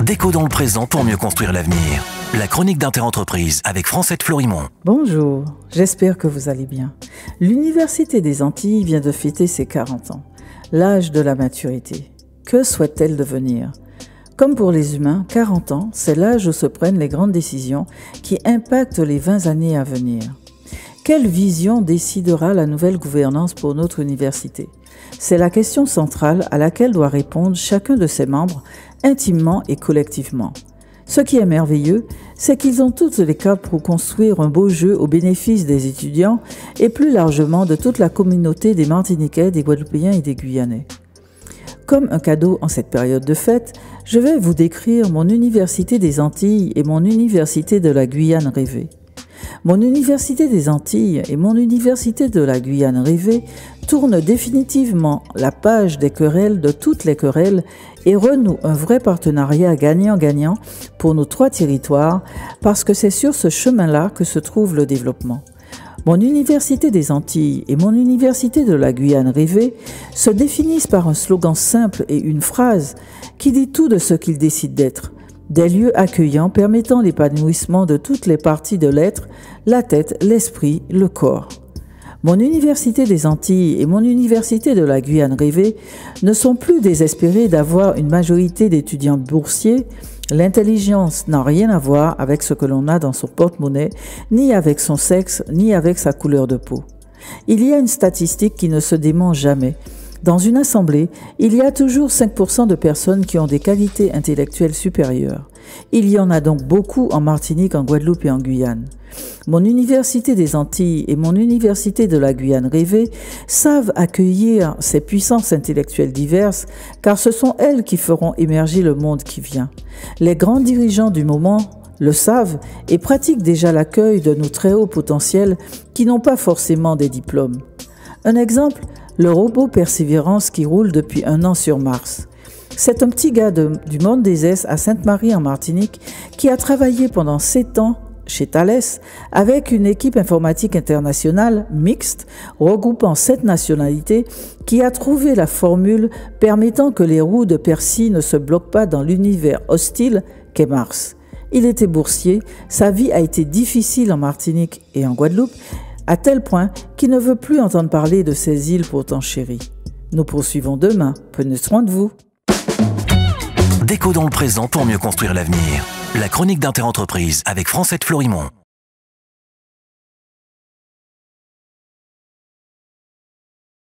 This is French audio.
Déco dans le présent pour mieux construire l'avenir. La chronique d'Interentreprise avec Francette Florimond. Bonjour, j'espère que vous allez bien. L'Université des Antilles vient de fêter ses 40 ans, l'âge de la maturité. Que souhaite-t-elle devenir ? Comme pour les humains, 40 ans, c'est l'âge où se prennent les grandes décisions qui impactent les 20 années à venir. Quelle vision décidera la nouvelle gouvernance pour notre université ? C'est la question centrale à laquelle doit répondre chacun de ses membres, intimement et collectivement. Ce qui est merveilleux, c'est qu'ils ont toutes les cartes pour construire un beau jeu au bénéfice des étudiants et plus largement de toute la communauté des Martiniquais, des Guadeloupéens et des Guyanais. Comme un cadeau en cette période de fête, je vais vous décrire mon Université des Antilles et mon Université de la Guyane rêvée. Mon Université des Antilles et mon Université de la Guyane rêvée tournent définitivement la page des querelles de toutes les querelles et renouent un vrai partenariat gagnant-gagnant pour nos trois territoires parce que c'est sur ce chemin-là que se trouve le développement. Mon Université des Antilles et mon Université de la Guyane rêvée se définissent par un slogan simple et une phrase qui dit tout de ce qu'ils décident d'être. Des lieux accueillants permettant l'épanouissement de toutes les parties de l'être, la tête, l'esprit, le corps. Mon Université des Antilles et mon Université de la Guyane rêvée ne sont plus désespérés d'avoir une majorité d'étudiants boursiers. L'intelligence n'a rien à voir avec ce que l'on a dans son porte-monnaie, ni avec son sexe, ni avec sa couleur de peau. Il y a une statistique qui ne se dément jamais. Dans une assemblée, il y a toujours 5% de personnes qui ont des qualités intellectuelles supérieures. Il y en a donc beaucoup en Martinique, en Guadeloupe et en Guyane. Mon Université des Antilles et mon Université de la Guyane rêvée savent accueillir ces puissances intellectuelles diverses, car ce sont elles qui feront émerger le monde qui vient. Les grands dirigeants du moment le savent et pratiquent déjà l'accueil de nos très hauts potentiels qui n'ont pas forcément des diplômes. Un exemple, le robot Persévérance qui roule depuis 1 an sur Mars. C'est un petit gars du Monde des Es à Sainte-Marie en Martinique qui a travaillé pendant 7 ans chez Thales avec une équipe informatique internationale mixte regroupant 7 nationalités qui a trouvé la formule permettant que les roues de Percy ne se bloquent pas dans l'univers hostile qu'est Mars. Il était boursier, sa vie a été difficile en Martinique et en Guadeloupe, à tel point qu'il ne veut plus entendre parler de ces îles pourtant chéries. Nous poursuivons demain. Prenez soin de vous. Déco dans le présent pour mieux construire l'avenir. La chronique d'Interentreprise avec Francette Florimond.